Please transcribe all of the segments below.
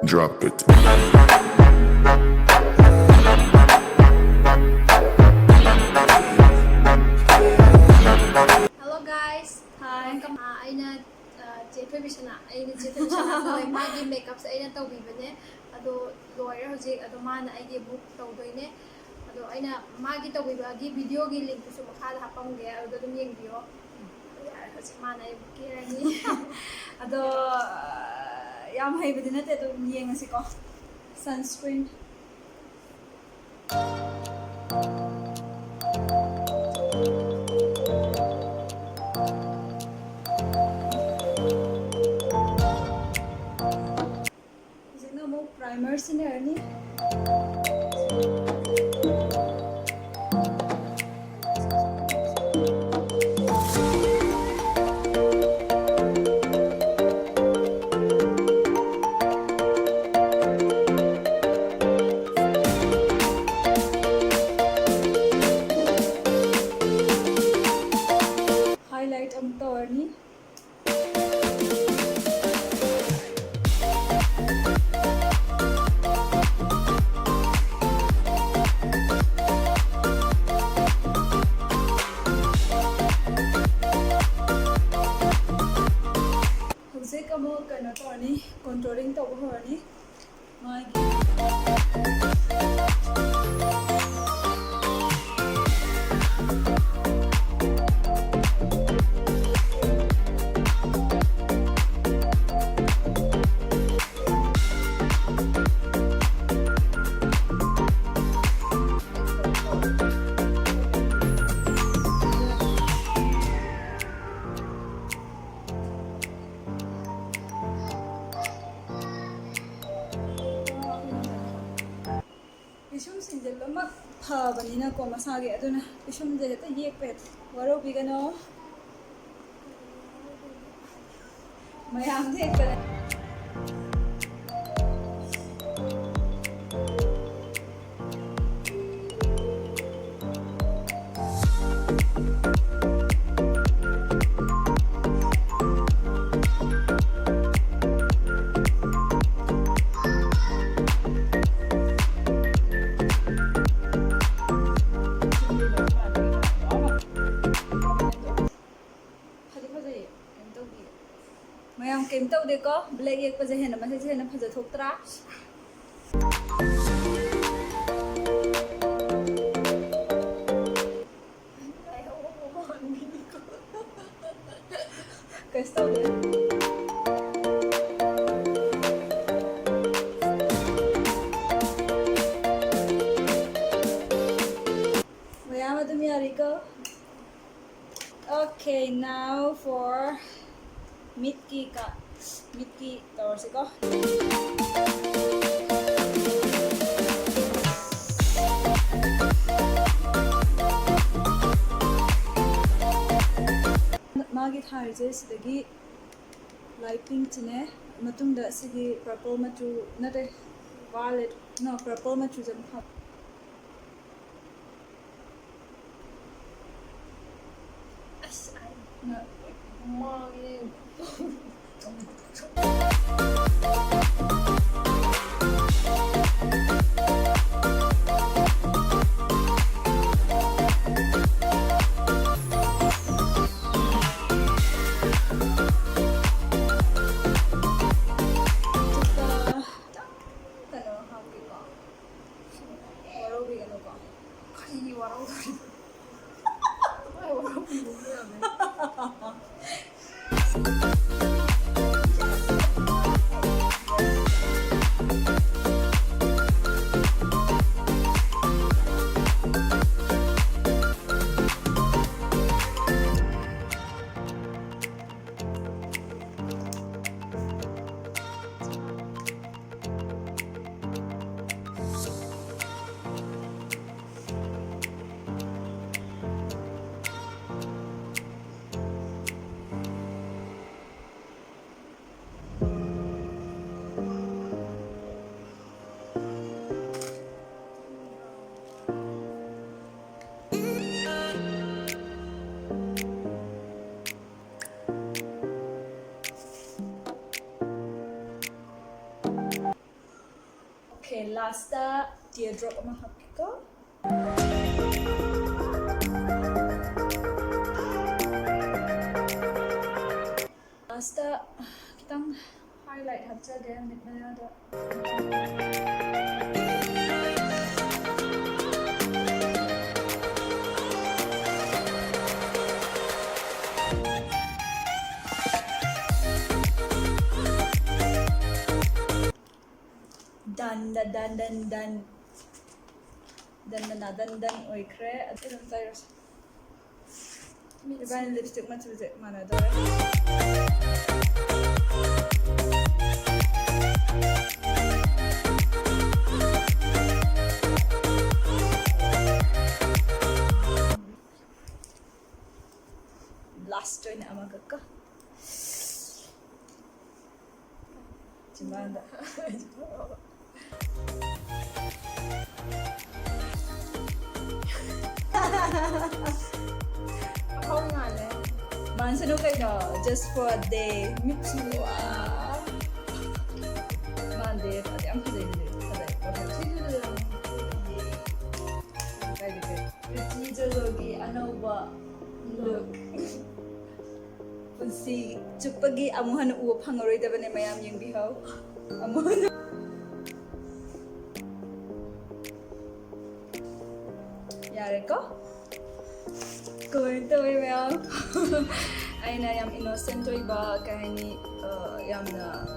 Drop it. Hello guys. Hi. Aina Jethoy Bishana. Aina Jethoy Bishana. Noi magi makeup sa aina tawbibane. Ado lawyer hojik ado mana aigi book tawdoine. Ado aina magi tawbibagi video gi link su makhala hapamge ado dum yengbiyo. Hojik mana ai book kirani. Ado yam haibadi nate ado yengasi ko. Sunscreen. Primer scenario. Highlight ang torni. Contouring to horny. My Isumsinde lomak phabanina ko masage aduna isumde ta yekpet waro bigano mayam dekka mayam kem tau de ko black ek pa jehena ma jehena phaja thoktra kasto de mayam adum yari ko. Okay, now for Mitki tawar si ko. Magi tharje sidagi light pink chine matungda sigi purple machu nate violet no purple machu jam khap as I no magi last teardrop ꯑꯃ ꯍꯥꯞꯀꯦꯀꯣ last ꯈꯤꯇꯪ highlight hapjage mid mayada done oikre adum tayros iban lipstick matuje manadore last join amagaka chimanda Ako nga le. Mansano kayo just for a day mix mo Monday pati ang pwede pretty jologi ano ba look punsi chupagi amuhan uo pangaroy da bane mayam yung bihaw amuhan yare ko Comment away well. Aina yam innocent toy ba kahini yam na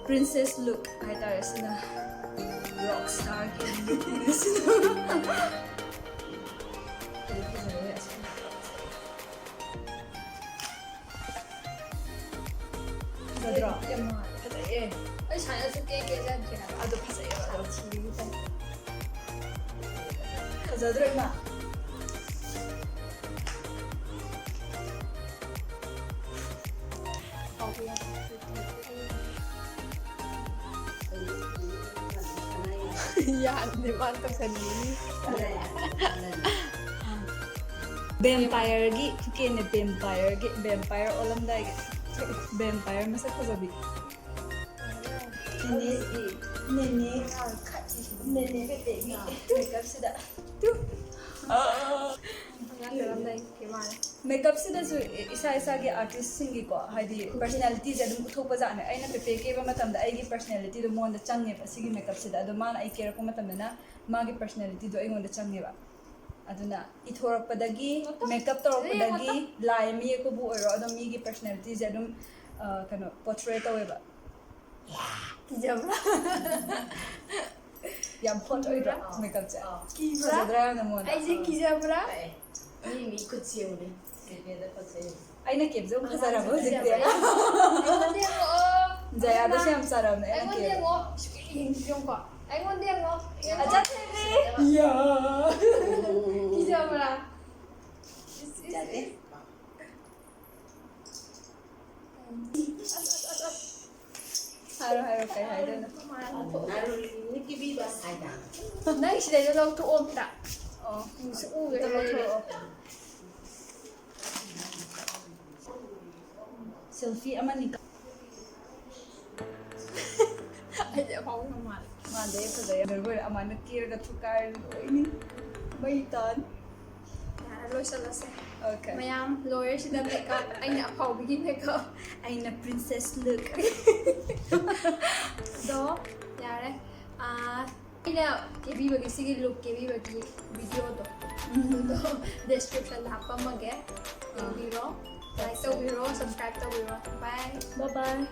princess look ay tara sina rock star kin look sina. Sadra. Patay. Ay, sana sa keke dyan kaya. Ado patay. Sadra ma. Yan, di ba ito sa nini? Vampire gi, kene vampire olam dai vampire masa kazabi. Nene bete gi. Makeup sida. Makeup sida su isa gi artist singi ko haidi personality ja dum thopa ja ne aina pepe ke ba matam da ai gi personality do mon da change ba sigi makeup sida do man ai kera ko matam na ma gi personality do ai ngon da change ba aduna ithorap padagi makeup torap padagi lai mi ko bu oro do mi gi personality ja dum kano portray tawe ba Kijabra. yam hot oira makeup ja kijabra na mon Ay, si kijabra. Ni kutsiuri. Sebeda kutsiuri. aina kebzo khazara bo jikte Ay, ngonde mo. jaya da sham saram na Ay, aina ngonde ke mo. Yung ko. Ay, ngonde mo. aja tebe ya Kijabra. Jadi. haro kai haida na Naru ni kibiba saja. Nay, sila yung lang tuom ta. oh Musu uwe. selfie amani Ay, di ako naman. mande fazaya garbo amana kirga thukar loini maitan Loy sa lase. okay Mayam, lawyer sila makeup. Ay, na-apaw bigin makeup. aina princess look Do, yare. Ina, kebi bagi sige look, kebi bagi video do. Do, description na hapa mag-e. Yung biro. Like to biro, subscribe to biro. Bye. bye bye